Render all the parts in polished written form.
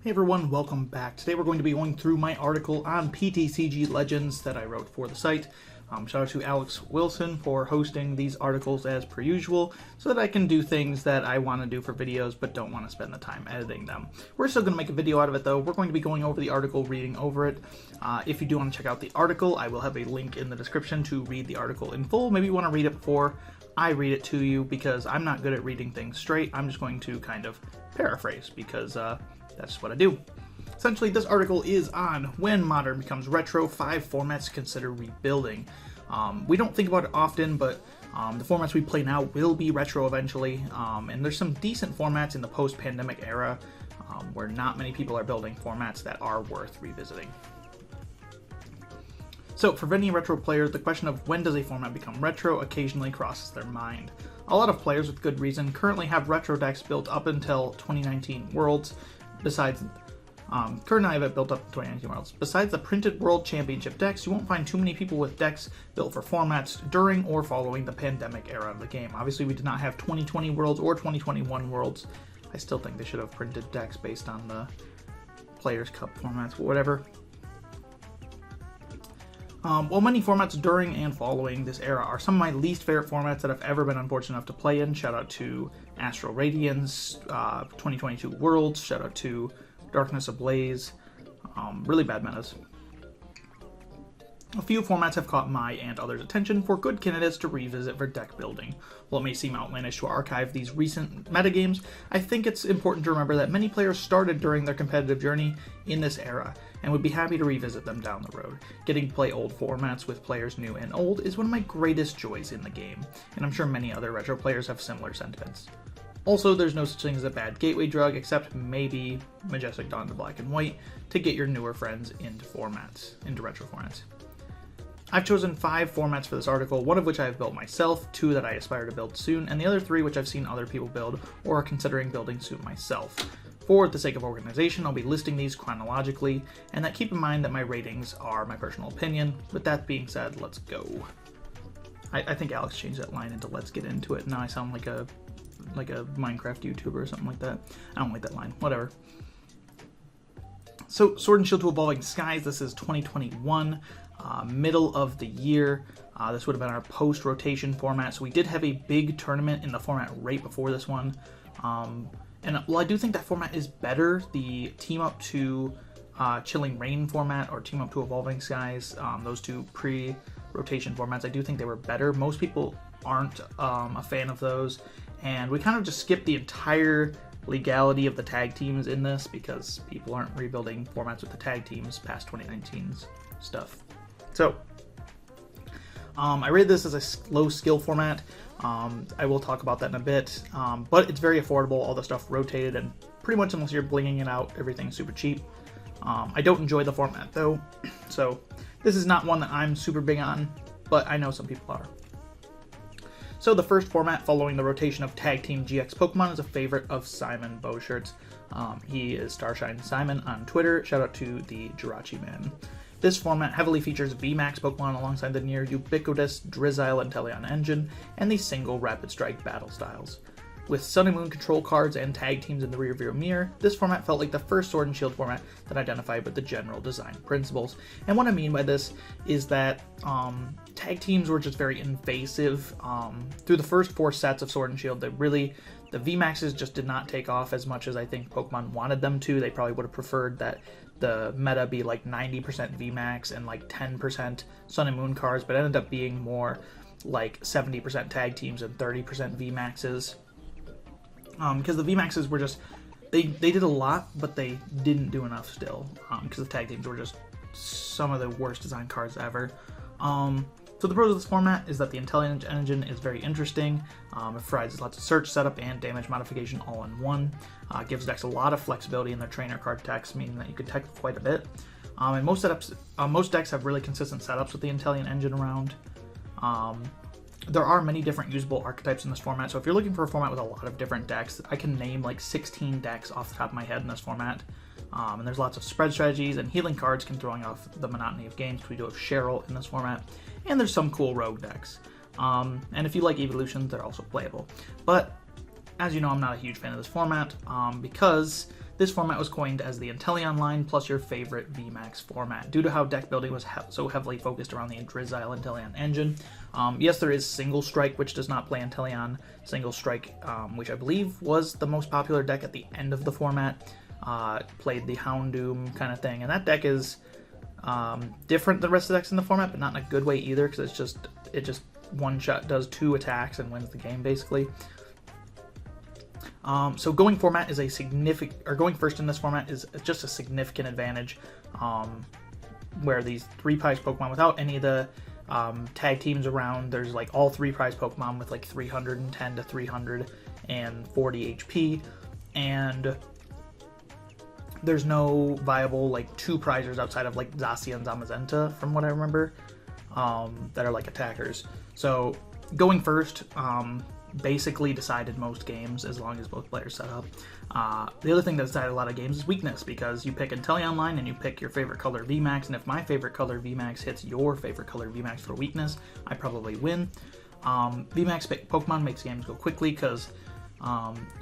Hey everyone, welcome back. Today we're going to be going through my article on PTCGLegends that I wrote for the site. Shout out to Alex Wilson for hosting these articles as per usual, so that I can do things that I want to do for videos but don't want to spend the time editing them. We're still going to make a video out of it though. We're going to be going over the article, reading over it. If you do want to check out the article, I will have a link in the description to read the article in full. Maybe you want to read it before I read it to you, because I'm not good at reading things straight. I'm just going to kind of paraphrase, because that's what I do. Essentially, this article is on when Modern becomes retro, 5 formats to consider rebuilding. We don't think about it often, but the formats we play now will be retro eventually, and there's some decent formats in the post-pandemic era where not many people are building formats that are worth revisiting. So, for many retro players, the question of when does a format become retro occasionally crosses their mind. A lot of players, with good reason, currently have retro decks built up until 2019 Worlds. Besides Besides the printed World Championship decks, you won't find too many people with decks built for formats during or following the pandemic era of the game. Obviously, we did not have 2020 Worlds or 2021 Worlds. I still think they should have printed decks based on the Players' Cup formats, but whatever. While many formats during and following this era are some of my least favorite formats that I've ever been unfortunate enough to play in. Shout out to Astral Radiance, 2022 Worlds, shout out to Darkness Ablaze, really bad metas. A few formats have caught my and others' attention for good candidates to revisit for deck building. While it may seem outlandish to archive these recent metagames, I think it's important to remember that many players started during their competitive journey in this era, and would be happy to revisit them down the road. Getting to play old formats with players new and old is one of my greatest joys in the game, and I'm sure many other retro players have similar sentiments. Also, there's no such thing as a bad gateway drug, except maybe Majestic Dawn to Black and White, to get your newer friends into retro formats. I've chosen 5 formats for this article, one of which I have built myself, 2 that I aspire to build soon, and the other 3 which I've seen other people build or are considering building soon myself. For the sake of organization, I'll be listing these chronologically, and that keep in mind that my ratings are my personal opinion. With that being said, let's go. I think Alex changed that line into "let's get into it." Now I sound like a Minecraft YouTuber or something like that. I don't like that line. Whatever. So, Sword and Shield to Evolving Skies. This is 2021, middle of the year. This would have been our post-rotation format. So we did have a big tournament in the format right before this one. And while I do think that format is better, the Team Up to Chilling Rain format or Team Up to Evolving Skies, those two pre-rotation formats, I do think they were better. Most people aren't a fan of those, and we kind of just skipped the entire legality of the tag teams in this because people aren't rebuilding formats with the tag teams past 2019's stuff. So, I rated this as a low skill format. I will talk about that in a bit, but it's very affordable. All the stuff rotated, and pretty much unless you're blinging it out, everything's super cheap. I don't enjoy the format though, so this is not one that I'm super big on, but I know some people are. So the first format following the rotation of Tag Team GX Pokemon is a favorite of Simon Bowshirt's. He is Starshine Simon on Twitter. Shout out to the Jirachi Man. This format heavily features VMAX Pokemon alongside the near ubiquitous Drizzile and Teleon engine, and the single Rapid Strike battle styles. With Sun and Moon control cards and tag teams in the rearview mirror, this format felt like the first Sword and Shield format that identified with the general design principles. And what I mean by this is that tag teams were just very invasive. Through the first 4 sets of Sword and Shield, the VMAXs just did not take off as much as I think Pokemon wanted them to. They probably would have preferred that the meta be like 90% VMAX and like 10% Sun and Moon cards, but it ended up being more like 70% tag teams and 30% VMAXs. Because the VMAXs were just, they did a lot, but they didn't do enough still, because the tag teams were just some of the worst design cards ever. So the pros of this format is that the Intelligent Engine is very interesting. It provides lots of search, setup, and damage modification all in one. Gives decks a lot of flexibility in their trainer card decks, meaning that you can tech quite a bit. And most decks have really consistent setups with the Intelligent Engine around. There are many different usable archetypes in this format, so if you're looking for a format with a lot of different decks, I can name like 16 decks off the top of my head in this format. And there's lots of spread strategies, and healing cards can throw off the monotony of games, because we do have Cheryl in this format, and there's some cool rogue decks. And if you like evolutions, they're also playable. But as you know, I'm not a huge fan of this format, because This format was coined as the Inteleon line plus your favorite VMAX format, due to how deck building was so heavily focused around the Drizzile Inteleon engine. Yes, there is Single Strike, which does not play Inteleon. Single Strike, which I believe was the most popular deck at the end of the format, played the Houndoom kind of thing, and that deck is different than the rest of the decks in the format, but not in a good way either, because it just one shot does 2 attacks and wins the game basically. So going first in this format is just a significant advantage, where these 3 prize Pokemon without any of the tag teams around, there's like all 3 prize Pokemon with like 310 to 340 HP, and there's no viable like 2 prizers outside of like Zacian and Zamazenta from what I remember, that are like attackers. So going first, basically decided most games as long as both players set up. The other thing that decided a lot of games is weakness, because you pick Inteleon line and you pick your favorite color VMAX, and if my favorite color VMAX hits your favorite color VMAX for weakness, I probably win. VMAX Pokemon makes games go quickly, because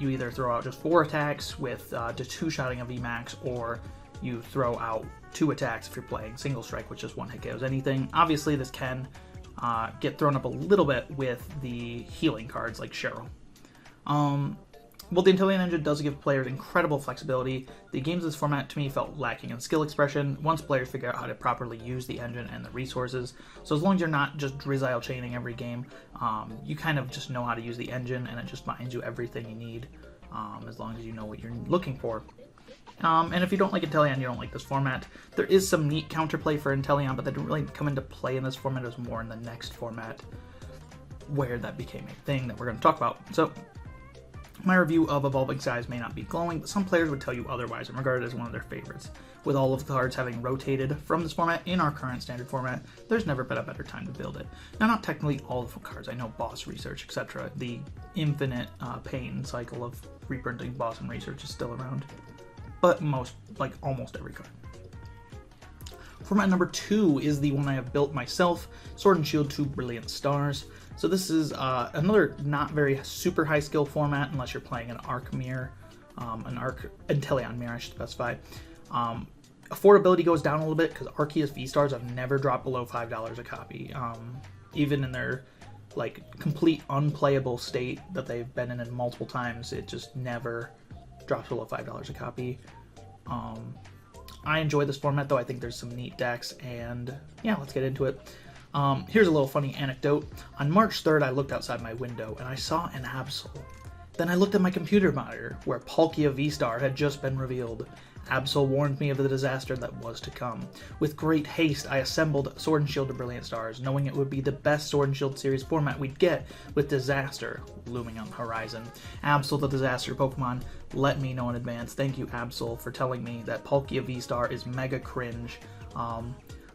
you either throw out just 4 attacks with just 2-shotting a VMAX, or you throw out 2 attacks if you're playing Single Strike, which is 1-hit KOs anything. Obviously this can get thrown up a little bit with the healing cards like Cheryl. Well, the Inteleon engine does give players incredible flexibility. The games of this format to me felt lacking in skill expression once players figure out how to properly use the engine and the resources. So as long as you're not just Drizzile chaining every game, you kind of just know how to use the engine, and it just finds you everything you need, as long as you know what you're looking for. And if you don't like Inteleon, you don't like this format. There is some neat counterplay for Inteleon, but that didn't really come into play in this format. It was more in the next format where that became a thing that we're going to talk about. So my review of Evolving Skies may not be glowing, but some players would tell you otherwise and regard it as one of their favorites. With all of the cards having rotated from this format in our current standard format, there's never been a better time to build it. Now, not technically all of the cards. I know Boss Research, etc. The infinite pain cycle of reprinting Boss and Research is still around, but almost every card. Format number 2 is the one I have built myself, Sword and Shield 2 Brilliant Stars. So this is another not very super high skill format unless you're playing an Arc Mirror, Inteleon Mirror I should specify. Affordability goes down a little bit because Arceus V-Stars have never dropped below $5 a copy. Even in their like complete unplayable state that they've been in multiple times, it just never drops below $5 a copy. I enjoy this format though. I think there's some neat decks, and yeah, let's get into it. Here's a little funny anecdote. On March 3rd, I looked outside my window and I saw an Absol. Then I looked at my computer monitor, where Palkia V-Star had just been revealed. Absol warned me of the disaster that was to come. With great haste, I assembled Sword and Shield to Brilliant Stars, knowing it would be the best Sword and Shield series format we'd get, with disaster looming on the horizon. Absol the disaster Pokemon let me know in advance. Thank you, Absol, for telling me that Palkia V-Star is mega cringe.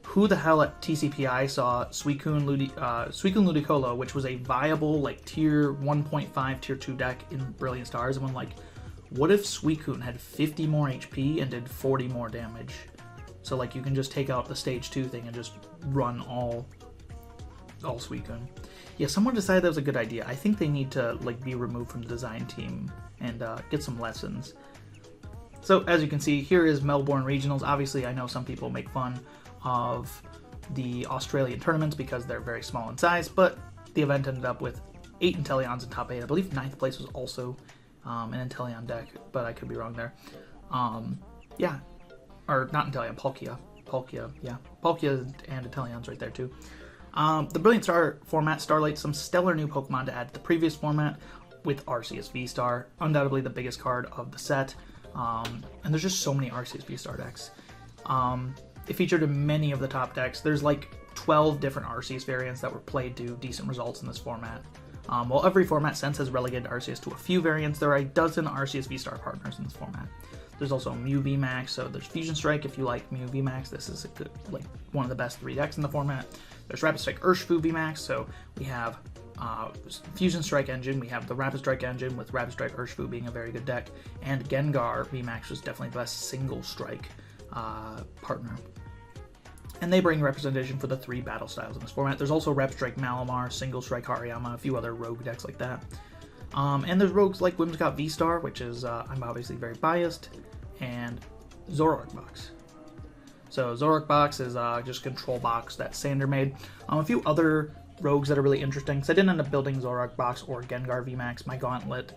Who the hell at TCPI saw Suicune Ludicolo, which was a viable like tier 1.5, tier 2 deck in Brilliant Stars, and went like, what if Suicune had 50 more HP and did 40 more damage? So like you can just take out the stage 2 thing and just run all Suicune. Yeah, someone decided that was a good idea. I think they need to like be removed from the design team and get some lessons. So as you can see, here is Melbourne Regionals. Obviously, I know some people make fun of the Australian tournaments because they're very small in size, but the event ended up with 8 Inteleons in top 8. I believe 9th place was also an Inteleon deck, but I could be wrong there. Yeah, or not Inteleon, Palkia, yeah. Palkia and Inteleon's right there too. The Brilliant Star format starlights some stellar new Pokemon to add to the previous format, with Arceus V-Star, undoubtedly the biggest card of the set. And there's just so many Arceus V-Star decks. It featured in many of the top decks. There's like 12 different Arceus variants that were played to decent results in this format. While every format since has relegated Arceus to a few variants, there are a dozen Arceus V-Star partners in this format. There's also Mew VMAX, so there's Fusion Strike if you like Mew VMAX. This is a good, like one of the best 3 decks in the format. There's Rapid Strike Urshifu VMAX, so we have Fusion Strike engine, we have the Rapid Strike engine with Rapid Strike Urshifu being a very good deck, and Gengar VMAX was definitely the best single strike partner. And they bring representation for the 3 battle styles in this format. There's also Rep Strike Malamar, Single Strike Hariyama, a few other rogue decks like that. And there's rogues like Whimsicott V-Star, which is, I'm obviously very biased, and Zoroark box. So Zoroark box is just a control box that Sander made. A few other rogues that are really interesting, because I didn't end up building Zoroark box or Gengar VMAX. My Gauntlet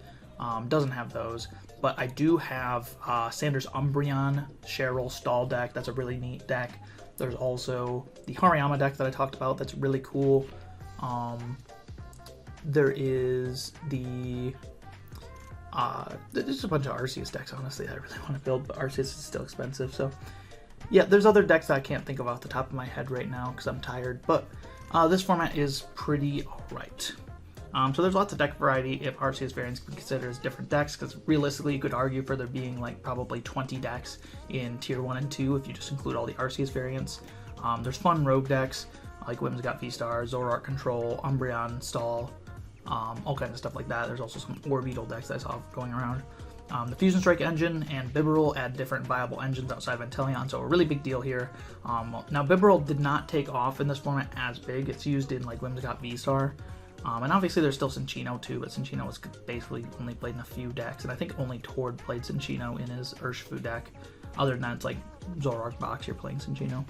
doesn't have those, but I do have Sander's Umbreon Cheryl Stall deck. That's a really neat deck. There's also the Hariyama deck that I talked about. That's really cool. There is the there's a bunch of Arceus decks, honestly, that I really want to build, but Arceus is still expensive. So yeah, there's other decks that I can't think of off the top of my head right now because I'm tired, but this format is pretty alright. So there's lots of deck variety if Arceus variants can be considered as different decks, because realistically you could argue for there being like probably 20 decks in tier 1 and 2 if you just include all the Arceus variants. There's fun rogue decks like Whimsicott V-Star, Zoroark Control, Umbreon Stall, all kinds of stuff like that. There's also some Orbeetle decks that I saw going around. The Fusion Strike engine and Bibarel add different viable engines outside of Inteleon, so a really big deal here. Now Bibarel did not take off in this format as big. It's used in like Whimsicott V-Star. And obviously there's still Cinccino too, but Cinccino was basically only played in a few decks, and I think only Tord played Cinccino in his Urshifu deck. Other than that, it's like Zoroark box, you're playing Cinccino.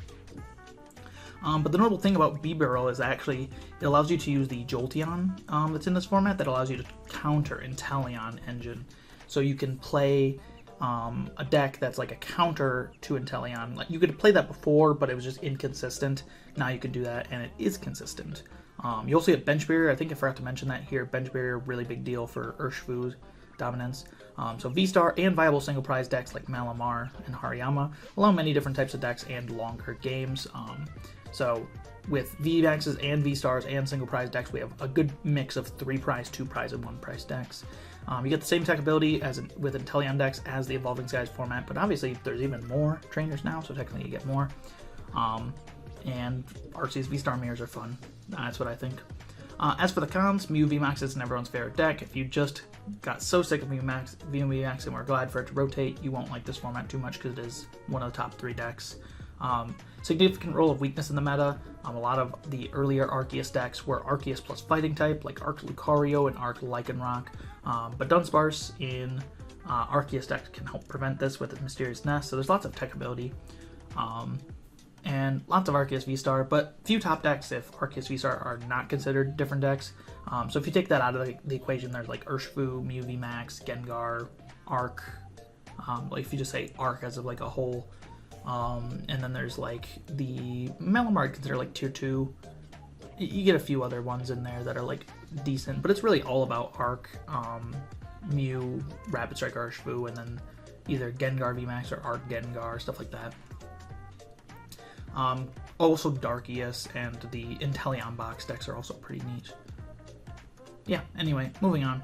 But the notable thing about Bibarel is actually it allows you to use the Jolteon that's in this format that allows you to counter Inteleon engine. So you can play a deck that's like a counter to Inteleon. Like you could play that before, but it was just inconsistent. Now you can do that, and it is consistent. You also get Bench Barrier. I think I forgot to mention that here. Bench Barrier, really big deal for Urshifu's dominance. So V-Star and viable single prize decks like Malamar and Hariyama allow many different types of decks and longer games. So with VMAXs and V-Stars and single prize decks, we have a good mix of 3 prize, 2 prize, and 1 prize decks. You get the same tech ability as with Inteleon decks as the Evolving Skies format, but obviously there's even more trainers now, so technically you get more. And Arceus V-Star mirrors are fun. That's what I think. As for the cons, Mew VMAX isn't everyone's favorite deck. If you just got so sick of Mew VMAX and were glad for it to rotate, you won't like this format too much because it is one of the top 3 decks. Significant role of weakness in the meta. A lot of the earlier Arceus decks were Arceus plus fighting type, like Arc Lucario and Arc Lycanroc. But Dunsparce in Arceus decks can help prevent this with its Mysterious Nest, so there's lots of tech ability. And lots of Arceus V-Star, but few top decks if Arceus V-Star are not considered different decks. So if you take that out of the equation, there's like Urshifu, Mew VMAX, Gengar, Arc. Like if you just say Arc as of like a whole. And then there's like the Malamar considered like tier 2. You get a few other ones in there that are like decent, but it's really all about Arc, Mew, Rapid Strike Urshifu, and then either Gengar VMAX or Arc Gengar, stuff like that. Also Darkius and the Inteleon box decks are also pretty neat. Yeah, anyway, moving on.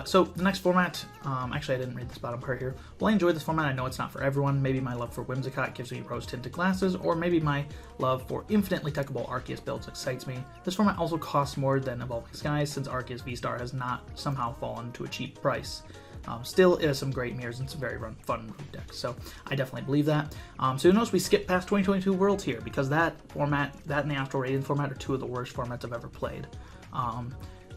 So the next format, actually I didn't read this bottom part here. Well, I enjoy this format. I know it's not for everyone. Maybe my love for Whimsicott gives me rose-tinted glasses, or maybe my love for infinitely techable Arceus builds excites me. This format also costs more than Evolving Skies, since Arceus V-Star has not somehow fallen to a cheap price. Still, it has some great mirrors and some very fun rogue decks, so I definitely believe that. So you'll notice we skipped past 2022 Worlds here, because that format, that and the Astral Radiant format are 2 of the worst formats I've ever played.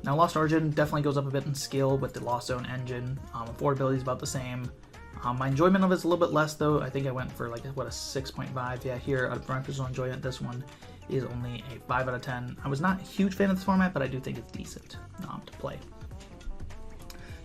Now Lost Origin definitely goes up a bit in skill with the Lost Zone engine. Affordability is about the same. My enjoyment of it is a little bit less though. I think I went for like, what, a 6.5. Yeah, here out of my personal enjoyment, this one is only a 5 out of 10. I was not a huge fan of this format, but I do think it's decent to play.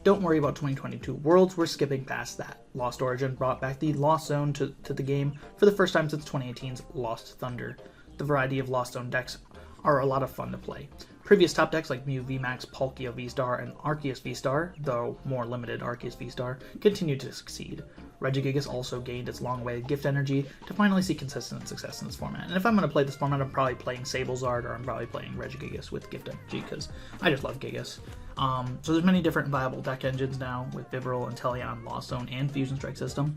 Don't worry about 2022 Worlds, we're skipping past that. Lost Origin brought back the Lost Zone to the game for the first time since 2018's Lost Thunder. The variety of Lost Zone decks are a lot of fun to play. Previous top decks like Mew VMAX, Palkia V-Star, and Arceus V-Star, though more limited Arceus V-Star, continued to succeed. Regigigas also gained its long-awaited gift energy to finally see consistent success in this format. And if I'm going to play this format, I'm probably playing Sablezard, or I'm probably playing Regigigas with gift energy, because I just love Gigas. So there's many different viable deck engines now, with Bibarel, Inteleon, Lost Zone, and Fusion Strike system.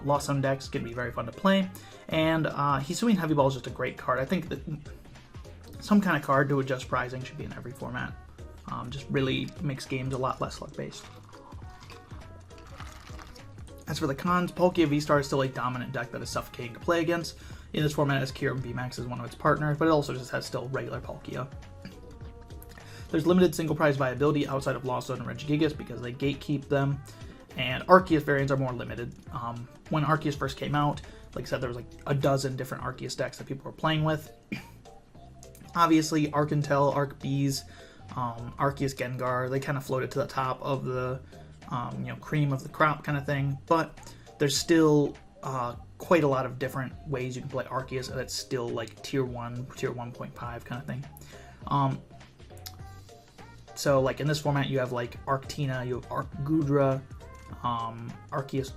Lost Zone decks can be very fun to play, and Hisuian Heavy Ball is just a great card. I think that some kind of card to adjust pricing should be in every format. Just really makes games a lot less luck-based. As for the cons, Palkia V-Star is still a dominant deck that is suffocating to play against. In this format, as Kyurem VMAX as one of its partners, but it also just has still regular Palkia. There's limited single prize viability outside of Lost Zone and Regigigas because they gatekeep them. and Arceus variants are more limited. When Arceus first came out, like I said, there was like a dozen different Arceus decks that people were playing with. Obviously, Arcantel, Arcbees, Arceus Gengar, they kind of floated to the top of the cream of the crop kind of thing, but there's still quite a lot of different ways you can play Arceus, and it's still like tier 1, tier 1.5 kind of thing. So like in this format, you have like Arctina, you have Arcgudra, Arceus.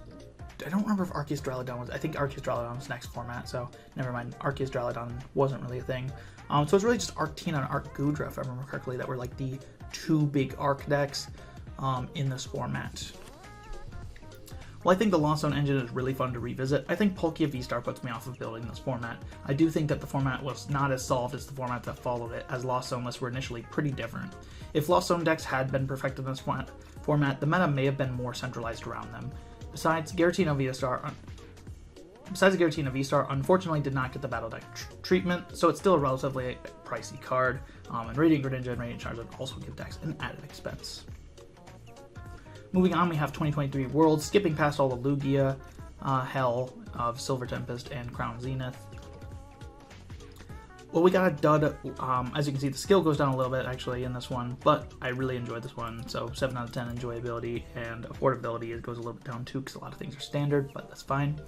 I don't remember if Arceus Dralodon was. I think Arceus Dralodon was next format, so never mind. Arceus Dralodon wasn't really a thing. So it's really just Arctina and Arcgudra, if I remember correctly, that were like the two big Arc decks in this format. Well, I think the Lost Zone engine is really fun to revisit. I think Palkia V-Star puts me off of building this format. I do think that the format was not as solved as the format that followed it, as Lost Zone lists were initially pretty different. If Lost Zone decks had been perfected in this format, the meta may have been more centralized around them. Besides, Giratina V-Star unfortunately did not get the Battle Deck treatment, so it's still a relatively pricey card, and Radiant Greninja and Radiant Charizard also give decks an added expense. Moving on, we have 2023 Worlds, skipping past all the Lugia, Hell of Silver Tempest, and Crown Zenith. Well, we got a dud. As you can see, the skill goes down a little bit actually in this one, but I really enjoyed this one. So 7 out of 10 enjoyability, and affordability, it goes a little bit down too because a lot of things are standard, but that's fine.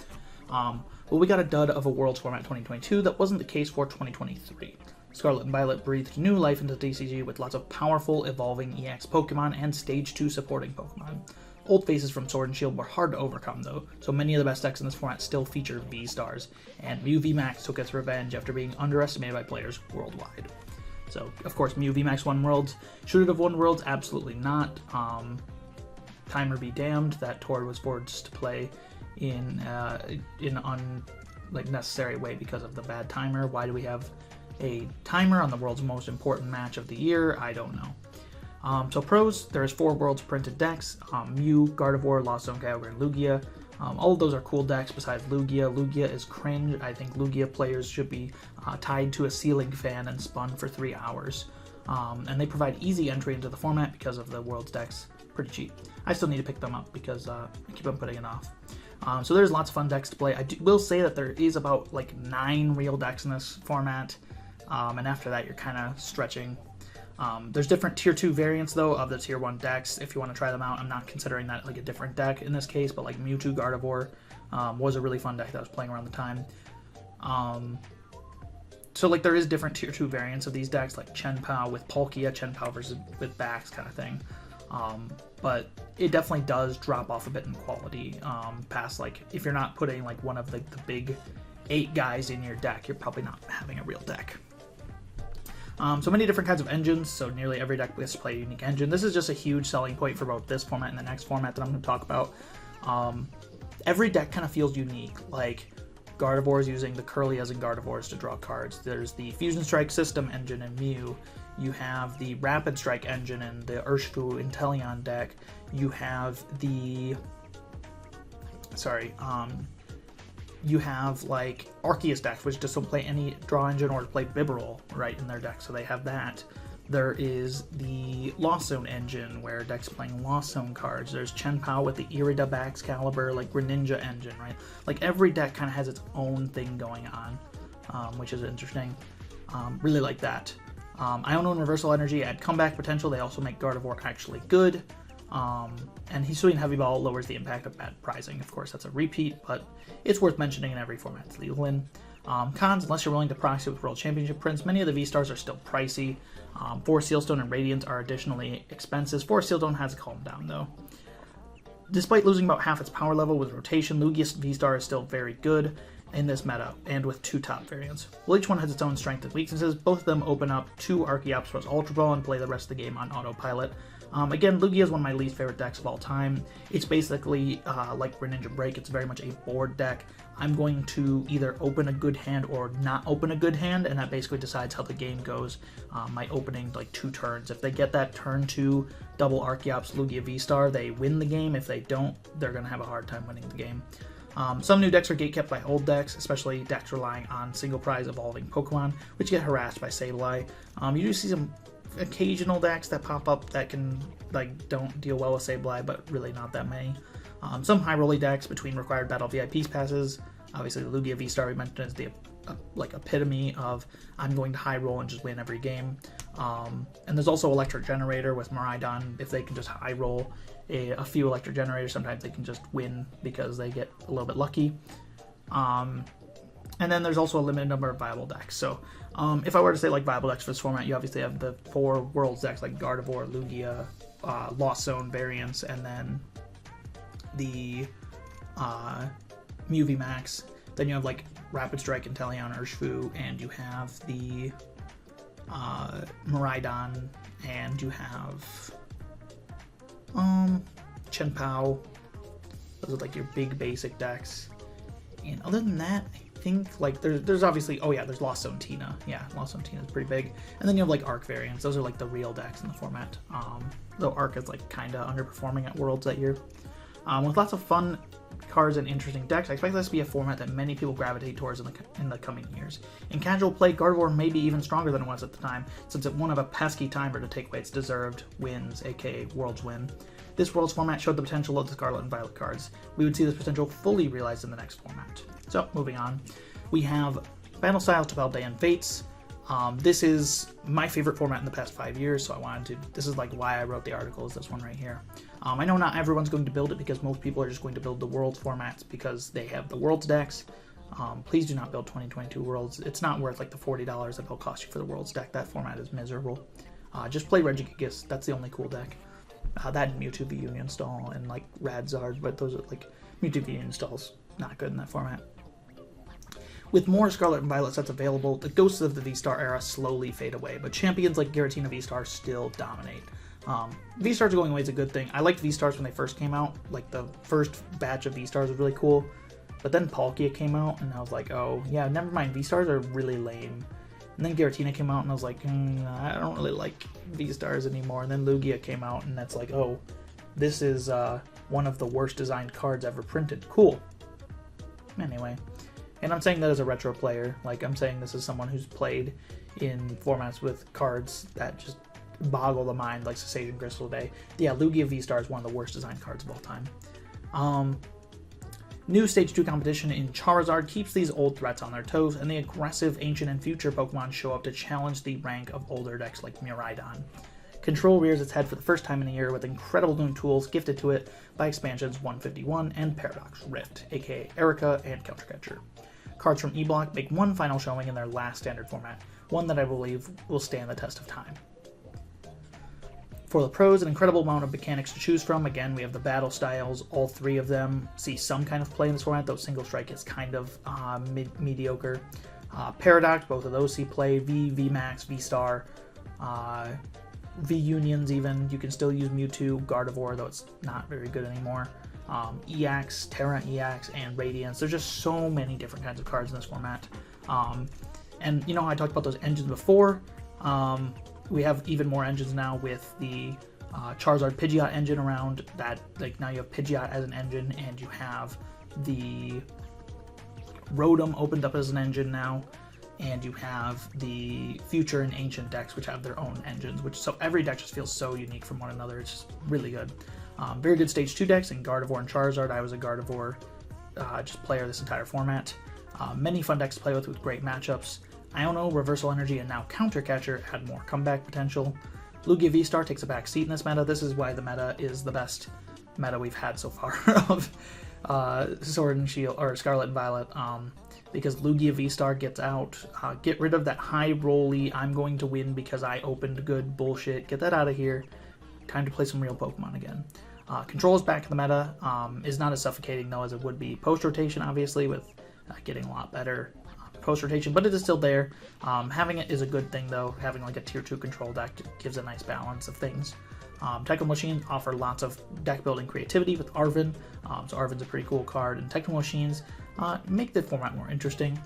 Well, we got a dud of a Worlds format 2022. That wasn't the case for 2023. Scarlet and Violet breathed new life into TCG with lots of powerful, evolving EX Pokemon and Stage 2 supporting Pokemon. Old faces from Sword and Shield were hard to overcome though, so many of the best decks in this format still feature V-Stars, and Mew VMAX took its revenge after being underestimated by players worldwide. So, of course, Mew VMAX won Worlds. Should it have won Worlds? Absolutely not. Timer be damned, that Tord was forced to play in unnecessary way because of the bad timer. Why do we have a timer on the world's most important match of the year? I don't know. So pros, there's 4 Worlds printed decks, Mew, Gardevoir, Lost Zone, Kyogre, and Lugia. All of those are cool decks besides Lugia. Lugia is cringe. I think Lugia players should be tied to a ceiling fan and spun for 3 hours. And they provide easy entry into the format because of the Worlds decks. Pretty cheap. I still need to pick them up because I keep on putting it off. So there's lots of fun decks to play. I will say that there is about like 9 real decks in this format. And after that, you're kind of stretching. There's different tier 2 variants though of the tier 1 decks if you want to try them out. I'm not considering that like a different deck in this case, but like Mewtwo Gardevoir was a really fun deck that I was playing around the time. So like there is different tier 2 variants of these decks, like Chien-Pao with Palkia, Chien-Pao versus with Bax kind of thing. But it definitely does drop off a bit in quality past, like, if you're not putting like one of the big 8 guys in your deck, you're probably not having a real deck. So many different kinds of engines, so nearly every deck gets to play a unique engine. This is just a huge selling point for both this format and the next format that I'm going to talk about. Every deck kind of feels unique, like Gardevoir is using the Curlias and Gardevoirs to draw cards. There's the Fusion Strike system engine in Mew. You have the Rapid Strike engine in the Urshifu Inteleon deck. You have the... you have like Arceus decks, which just don't play any draw engine or play Bibarel right in their deck, so they have that. There is the Lost Zone engine, where decks playing Lost Zone cards. There's Chien-Pao with the Irida Excalibur, like Greninja engine, right? Like every deck kind of has its own thing going on, which is interesting. Really like that. Iono and Reversal Energy add comeback potential. They also make Gardevoir actually good. And Hisuian Heavy Ball lowers the impact of bad pricing. Of course, that's a repeat, but it's worth mentioning in every format it's legal in. Cons, unless you're willing to proxy with World Championship prints, many of the V-Stars are still pricey. 4 Sealstone and Radiant are additionally expensive. 4 Sealstone has calmed down, though. Despite losing about half its power level with rotation, Lugia's V-Star is still very good in this meta, and with 2 top variants. Well, each one has its own strengths and weaknesses. Both of them open up 2 Archeops plus Ultra Ball and play the rest of the game on autopilot. Again, Lugia is one of my least favorite decks of all time. It's basically like Greninja Break. It's very much a board deck. I'm going to either open a good hand or not open a good hand, and that basically decides how the game goes. My opening like 2 turns. If they get that turn 2 double Archeops Lugia V-Star, they win the game. If they don't, they're going to have a hard time winning the game. Some new decks are gatekept by old decks, especially decks relying on single prize evolving Pokemon, which get harassed by Sableye. You do see some occasional decks that pop up that can like don't deal well with Sableye, but really not that many. Some high rolly decks between required battle VIP passes. Obviously, the Lugia V-Star we mentioned is the like epitome of I'm going to high roll and just win every game. And there's also Electric Generator with Miraidon. If they can just high roll a few Electric Generators, sometimes they can just win because they get a little bit lucky. And then there's also a limited number of viable decks. So if I were to say like viable decks for this format, you obviously have the 4 Worlds decks like Gardevoir, Lugia, Lost Zone variants, and then the Mew VMAX. Then you have like Rapid Strike, Inteleon, Urshifu, and you have the Miraidon, and you have Chien-Pao. Those are like your big basic decks. And other than that, I think like there's obviously, oh yeah, there's Lost Zone Tina. Yeah, Lost Zone Tina is pretty big. And then you have like Arc variants. Those are like the real decks in the format. Though Arc is like kind of underperforming at Worlds that year. With lots of fun cards and interesting decks, I expect this to be a format that many people gravitate towards in the coming years. In casual play, Gardevoir may be even stronger than it was at the time, since it won of a pesky timer to take away its deserved wins, aka Worlds win. This Worlds format showed the potential of the Scarlet and Violet cards. We would see this potential fully realized in the next format. So, moving on. We have Battle Styles to Paldean Fates. This is my favorite format in the past 5 years, so I wanted to, this is like why I wrote the article, is this one right here. I know not everyone's going to build it because most people are just going to build the Worlds formats because they have the Worlds decks. Please do not build 2022 Worlds. It's not worth like the $40 that it'll cost you for the Worlds deck. That format is miserable. Just play Regigigas, that's the only cool deck. That and Mewtwo V Union Stall and like Radzard, but those are like, Mewtwo V Union Stall's not good in that format. With more Scarlet and Violet sets available, the ghosts of the V-Star era slowly fade away, but champions like Giratina V-Star still dominate. V-Stars going away is a good thing. I liked V-Stars when they first came out. Like, the first batch of V-Stars was really cool, but then Palkia came out, and I was like, oh, yeah, never mind, V-Stars are really lame. And then Giratina came out, and I was like, I don't really like V-Stars anymore. And then Lugia came out, and that's like, oh, this is one of the worst designed cards ever printed. Cool. Anyway. And I'm saying that as a retro player. Like, I'm saying this is someone who's played in formats with cards that just boggle the mind, like Cessation Crystal Day. Yeah, Lugia V-Star is one of the worst designed cards of all time. New Stage 2 competition in Charizard keeps these old threats on their toes, and the aggressive Ancient and Future Pokemon show up to challenge the rank of older decks like Miraidon. Control rears its head for the first time in a year with incredible new tools gifted to it by expansions 151 and Paradox Rift, aka Erica and Countercatcher. Cards from E-Block make one final showing in their last standard format, one that I believe will stand the test of time. For the pros, an incredible amount of mechanics to choose from. Again, we have the battle styles. All 3 of them see some kind of play in this format, though Single Strike is kind of mediocre. Paradox, both of those see play. VMAX, V-Star, V-Unions even. You can still use Mewtwo, Gardevoir, though it's not very good anymore. EX, Terra EX, and Radiance. There's just so many different kinds of cards in this format. And you know how I talked about those engines before? We have even more engines now with the Charizard Pidgeot engine around that. Like, now you have Pidgeot as an engine, and you have the Rotom opened up as an engine now, and you have the Future and Ancient decks, which have their own engines, so every deck just feels so unique from one another. It's just really good. Very good Stage 2 decks in Gardevoir and Charizard. I was a Gardevoir just player this entire format. Many fun decks to play with great matchups. Iono, Reversal Energy, and now Countercatcher add more comeback potential. Lugia V-Star takes a back seat in this meta. This is why the meta is the best meta we've had so far of Sword and Shield, or Scarlet and Violet, because Lugia V-Star gets out. Get rid of that high rolly, I'm going to win because I opened good bullshit. Get that out of here. Time to play some real Pokemon again. Control is back in the meta. Is not as suffocating though as it would be post-rotation, obviously, with getting a lot better post-rotation, but it is still there. Having it is a good thing though. Having like a tier 2 control deck gives a nice balance of things. Techno Machines offer lots of deck building creativity with Arven, so Arven's a pretty cool card, and Techno Machines make the format more interesting.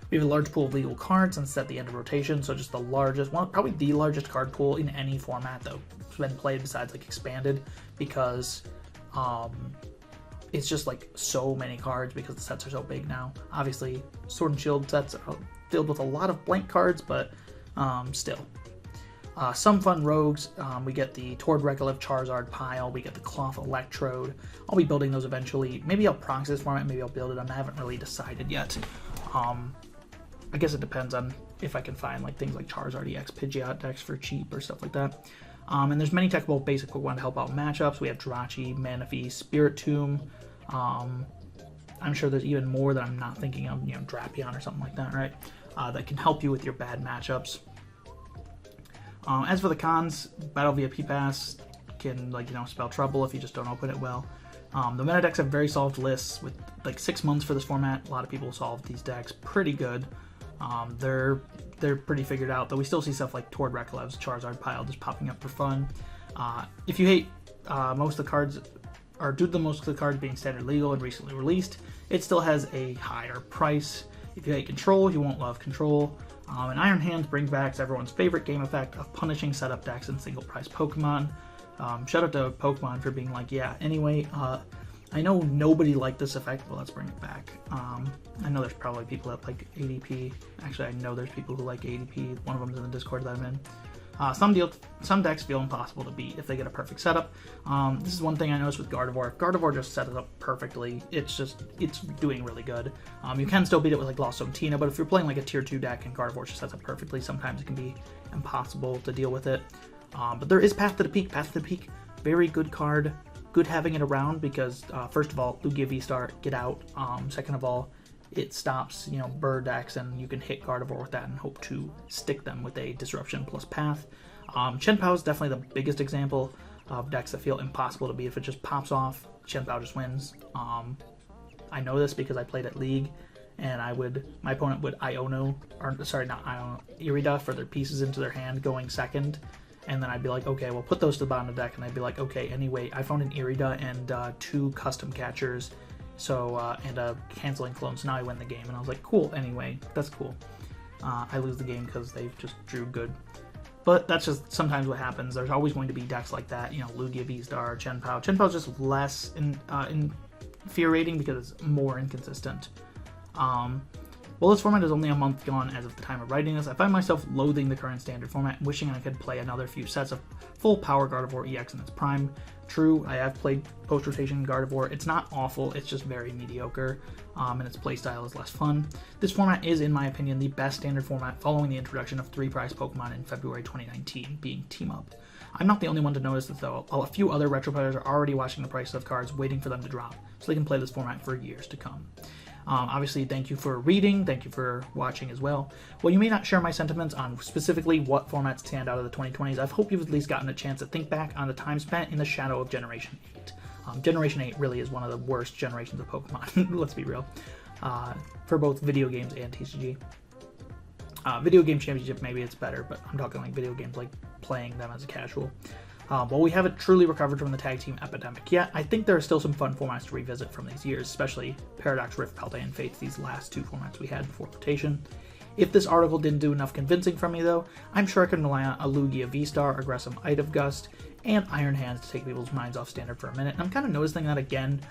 We have a large pool of legal cards since it's at the end of rotation, so just the largest, probably the largest card pool in any format that has been played besides like Expanded, because it's just like so many cards because the sets are so big now. Obviously, Sword and Shield sets are filled with a lot of blank cards, but still. Some fun rogues, we get the Tord Rekalev Charizard pile, we get the Cloth Electrode. I'll be building those eventually. Maybe I'll proxy this format, maybe I'll build it on. I haven't really decided yet. I guess it depends on if I can find like things like Charizard EX Pidgeot decks for cheap or stuff like that. And there's many technical basic Pokemon to help out matchups. We have Jirachi, Manaphy, Spirit Tomb. I'm sure there's even more that I'm not thinking of, you know, Drapion or something like that, right? That can help you with your bad matchups. As for the cons, Battle via P-Pass can, like, you know, spell trouble if you just don't open it well. The meta decks have very solved lists with like 6 months for this format. A lot of people solved these decks pretty good. They're pretty figured out, though we still see stuff like Tord Rekalev's Charizard pile just popping up for fun. If you hate most of the cards, or due to most of the cards being standard legal and recently released, it still has a higher price. If you hate Control, you won't love Control. And Iron Hands brings back everyone's favorite game effect of punishing setup decks and single price Pokemon. Shout out to Pokemon for being like, yeah, anyway, I know nobody liked this effect, but let's bring it back. I know there's probably people that like ADP. Actually, I know there's people who like ADP. One of them's in the Discord that I'm in. Some decks feel impossible to beat if they get a perfect setup. This is one thing I noticed with Gardevoir. Gardevoir just set it up perfectly. It's doing really good. You can still beat it with like Lost Zone Tina, but if you're playing like a tier 2 deck and Gardevoir just sets up perfectly, sometimes it can be impossible to deal with it. But there is Path to the Peak. Path to the Peak, very good card. Good having it around because, first of all, Lugia V-Star, get out. Second of all, it stops, you know, bird decks, and you can hit Gardevoir with that and hope to stick them with a Disruption plus Path. Chien-Pao is definitely the biggest example of decks that feel impossible to beat. If it just pops off, Chien-Pao just wins. I know this because I played at League, and my opponent would Irida for their pieces into their hand going second. And then I'd be like, okay, well, put those to the bottom of the deck. And I'd be like, okay, anyway, I found an Irida and 2 custom catchers, and a canceling clone, so now I win the game. And I was like, cool, anyway, that's cool. I lose the game because they just drew good. But that's just sometimes what happens. There's always going to be decks like that, you know, Lugia, V-Star, Chien-Pao. Chien-Pao is just less infuriating because it's more inconsistent. Well, this format is only a month gone as of the time of writing this. I find myself loathing the current standard format, wishing I could play another few sets of full power Gardevoir EX in its prime. True, I have played post-rotation Gardevoir. It's not awful, it's just very mediocre, and its playstyle is less fun. This format is, in my opinion, the best standard format following the introduction of 3 prize Pokemon in February 2019, being Team Up. I'm not the only one to notice this, though. A few other retro players are already watching the prices of cards, waiting for them to drop, so they can play this format for years to come. Obviously, thank you for reading, thank you for watching as well. While you may not share my sentiments on specifically what formats stand out of the 2020s, I hope you've at least gotten a chance to think back on the time spent in the shadow of Generation 8. Generation 8 really is one of the worst generations of Pokemon, let's be real, for both video games and TCG. Video Game Championship, maybe it's better, but I'm talking like video games, like playing them as a casual. While we haven't truly recovered from the tag team epidemic yet, I think there are still some fun formats to revisit from these years, especially Paradox, Rift, Paldean, Fates, these last 2 formats we had before rotation. If this article didn't do enough convincing for me, though, I'm sure I can rely on a Lugia V-Star, Aggressive Item Gust, and Iron Hands to take people's minds off standard for a minute. And I'm kind of noticing that again.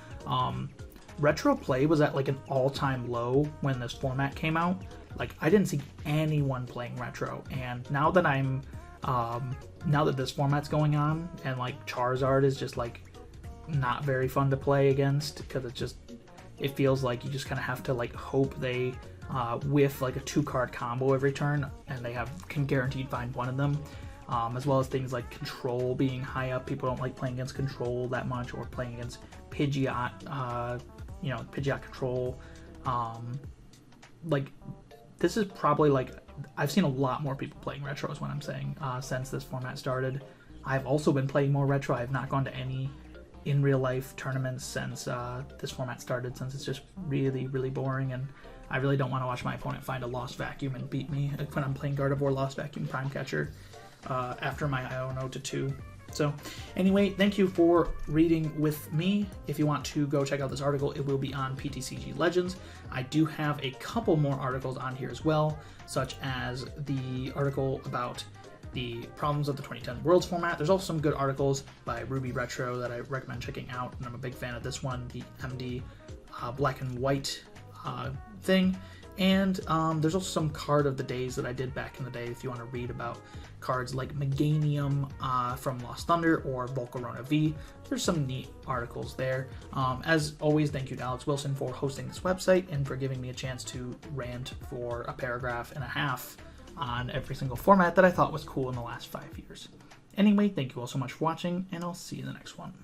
Retro play was at like an all-time low when this format came out. Like, I didn't see anyone playing retro, and now that now that this format's going on, and like Charizard is just like not very fun to play against because it feels like you just kind of have to like hope they whiff like a 2-card combo every turn, and they can guaranteed find one of them. As well as things like Control being high up. People don't like playing against Control that much, or playing against Pidgeot, Pidgeot Control. Like, this is probably like, I've seen a lot more people playing retro is what I'm saying, since this format started. I've also been playing more retro. I have not gone to any in real life tournaments since this format started, since it's just really, really boring, and I really don't want to watch my opponent find a Lost Vacuum and beat me when I'm playing Gardevoir Lost Vacuum Prime Catcher after my Iono to 2. So anyway, thank you for reading with me. If you want to go check out this article, it will be on PTCGLegends. I do have a couple more articles on here as well, such as the article about the problems of the 2010 Worlds format. There's also some good articles by Ruby Retro that I recommend checking out, and I'm a big fan of this one, the MD Black and White thing. And there's also some card of the days that I did back in the day if you want to read about cards like Meganium from Lost Thunder or Volcarona V. There's some neat articles there. As always, thank you to Alex Wilson for hosting this website and for giving me a chance to rant for a paragraph and a half on every single format that I thought was cool in the last 5 years. Anyway, thank you all so much for watching, and I'll see you in the next one.